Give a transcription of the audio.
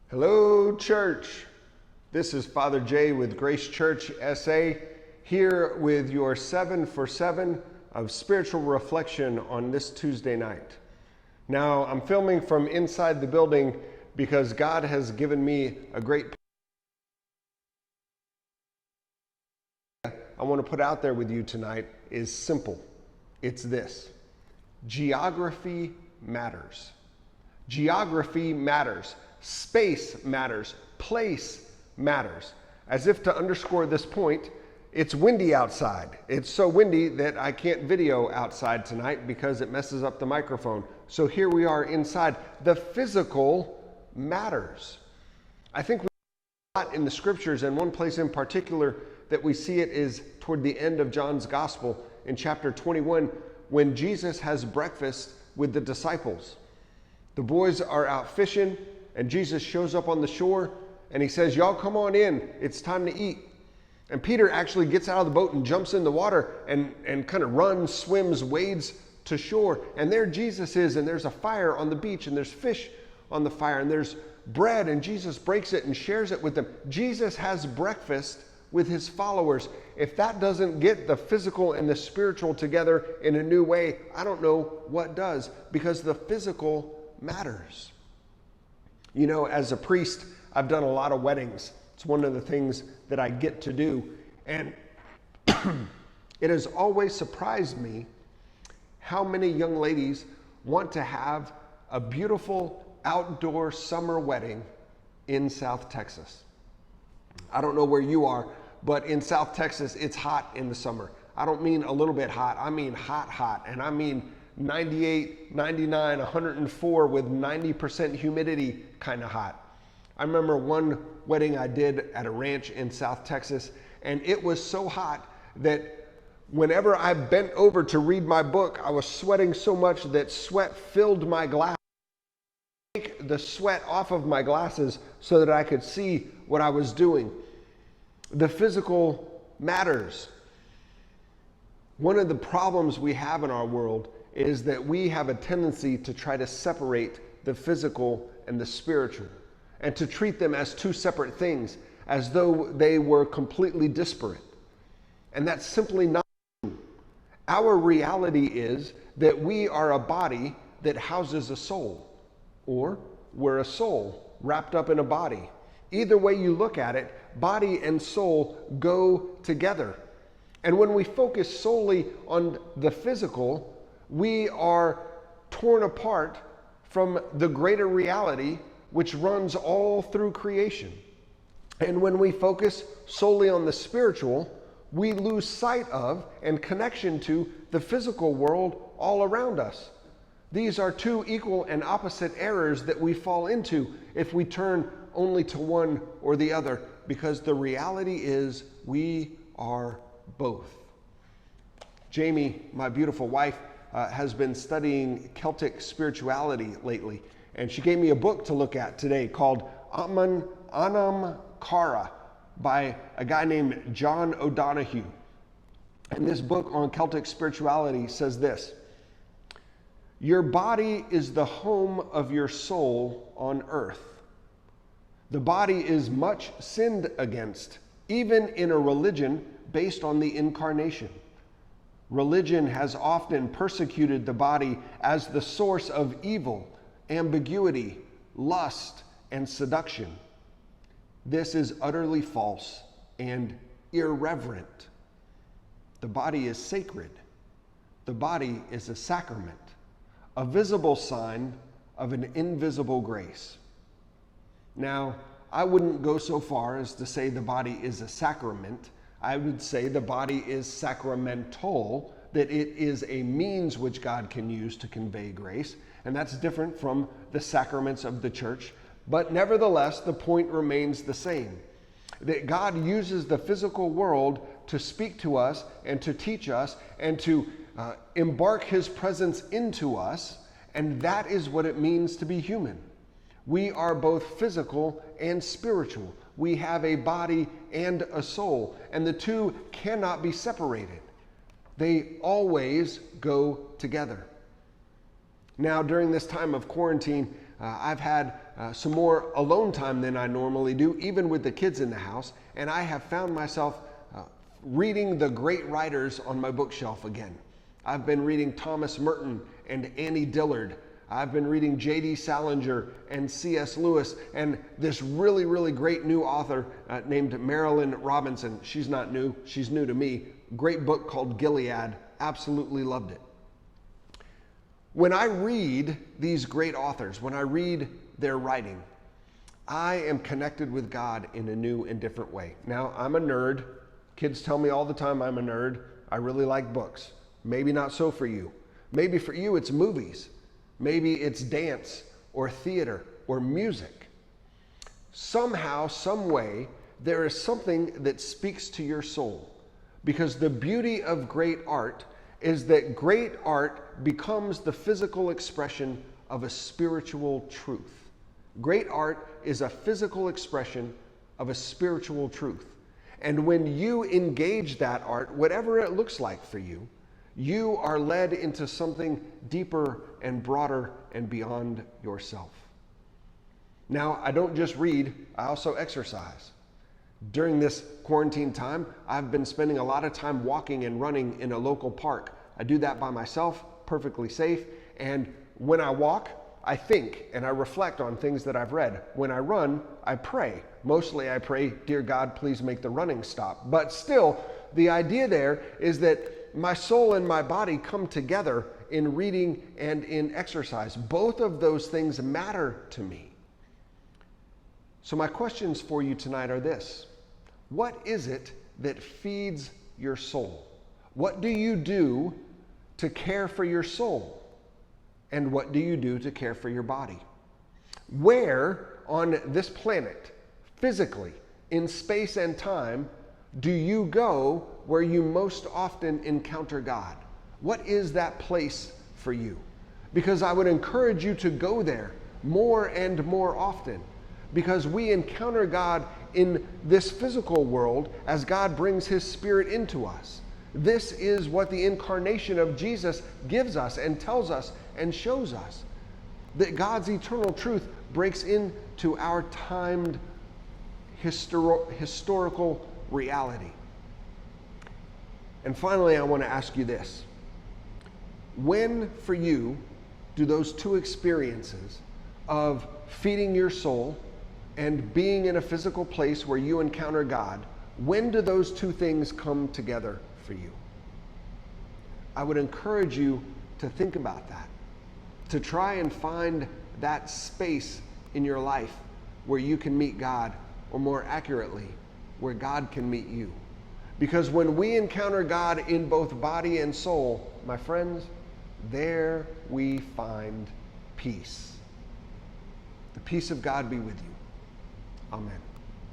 Hello, church. This is Father Jay with Grace Church SA, here with your 7 for 7 of spiritual reflection on this Tuesday night. Now, I'm filming from inside the building because God has given me a great I want to put out there with you tonight is simple. It's this: geography matters. Geography matters. Space matters. Place matters. As if to underscore this point, it's windy outside. It's so windy that I can't video outside tonight because it messes up the microphone. So here we are inside. The physical matters. I think we see a lot in the scriptures, and one place in particular that we see it is toward the end of John's Gospel in chapter 21, when Jesus has breakfast with the disciples. The boys are out fishing, and Jesus shows up on the shore, and he says, "Y'all come on in, it's time to eat." And Peter actually gets out of the boat and jumps in the water and kind of runs, swims, wades to shore. And there Jesus is, and there's a fire on the beach, and there's fish on the fire, and there's bread, and Jesus breaks it and shares it with them. Jesus has breakfast with his followers. If that doesn't get the physical and the spiritual together in a new way, I don't know what does, because the physical matters. You know, as a priest, I've done a lot of weddings. It's one of the things that I get to do. And it has always surprised me how many young ladies want to have a beautiful outdoor summer wedding in South Texas. I don't know where you are, but in South Texas, it's hot in the summer. I don't mean a little bit hot. I mean hot. And I mean 98, 99, 104 with 90% humidity kind of hot. I remember one wedding I did at a ranch in South Texas, and it was so hot that whenever I bent over to read my book, I was sweating so much that sweat filled my glass. Take the sweat off of my glasses so that I could see what I was doing. The physical matters. One of the problems we have in our world is that we have a tendency to try to separate the physical and the spiritual, and to treat them as two separate things, as though they were completely disparate. And that's simply not true. Our reality is that we are a body that houses a soul, or we're a soul wrapped up in a body. Either way you look at it, body and soul go together. And when we focus solely on the physical, we are torn apart from the greater reality which runs all through creation. And when we focus solely on the spiritual, we lose sight of and connection to the physical world all around us. These are two equal and opposite errors that we fall into if we turn only to one or the other, because the reality is we are both. Jamie, my beautiful wife, has been studying Celtic spirituality lately, and she gave me a book to look at today called Anam Cara by a guy named John O'Donohue. And this book on Celtic spirituality says this: your body is the home of your soul on earth. The body is much sinned against, even in a religion based on the incarnation. Religion has often persecuted the body as the source of evil, ambiguity, lust, and seduction. This is utterly false and irreverent. The body is sacred. The body is a sacrament, a visible sign of an invisible grace. Now, I wouldn't go so far as to say the body is a sacrament. I would say the body is sacramental, that it is a means which God can use to convey grace, and that's different from the sacraments of the church. But nevertheless, the point remains the same, that God uses the physical world to speak to us and to teach us and to embark his presence into us, and that is what it means to be human. We are both physical and spiritual. We have a body and a soul, and the two cannot be separated. They always go together. Now, during this time of quarantine, I've had some more alone time than I normally do, even with the kids in the house, and I have found myself reading the great writers on my bookshelf again. I've been reading Thomas Merton and Annie Dillard. I've been reading J.D. Salinger and C.S. Lewis and this really, really great new author named Marilynne Robinson. She's not new, she's new to me. Great book called Gilead. Absolutely loved it. When I read these great authors, when I read their writing, I am connected with God in a new and different way. Now, I'm a nerd. Kids tell me all the time I'm a nerd. I really like books. Maybe not so for you. Maybe for you it's movies. Maybe it's dance or theater or music. Somehow, some way, there is something that speaks to your soul. Because the beauty of great art is that great art becomes the physical expression of a spiritual truth. Great art is a physical expression of a spiritual truth. And when you engage that art, whatever it looks like for you, you are led into something deeper and broader and beyond yourself. Now, I don't just read, I also exercise. During this quarantine time, I've been spending a lot of time walking and running in a local park. I do that by myself, perfectly safe, and when I walk, I think and I reflect on things that I've read. When I run, I pray. Mostly I pray, dear God, please make the running stop. But still, the idea there is that my soul and my body come together in reading and in exercise. Both of those things matter to me. So my questions for you tonight are this. What is it that feeds your soul? What do you do to care for your soul? And what do you do to care for your body? Where on this planet, physically, in space and time, do you go where you most often encounter God? What is that place for you? Because I would encourage you to go there more and more often. Because we encounter God in this physical world as God brings His Spirit into us. This is what the incarnation of Jesus gives us and tells us and shows us. That God's eternal truth breaks into our timed historical reality. And finally, I want to ask you this. When, for you, do those two experiences of feeding your soul and being in a physical place where you encounter God, when do those two things come together for you? I would encourage you to think about that, to try and find that space in your life where you can meet God, or more accurately, where God can meet you. Because when we encounter God in both body and soul, my friends, there we find peace. The peace of God be with you. Amen.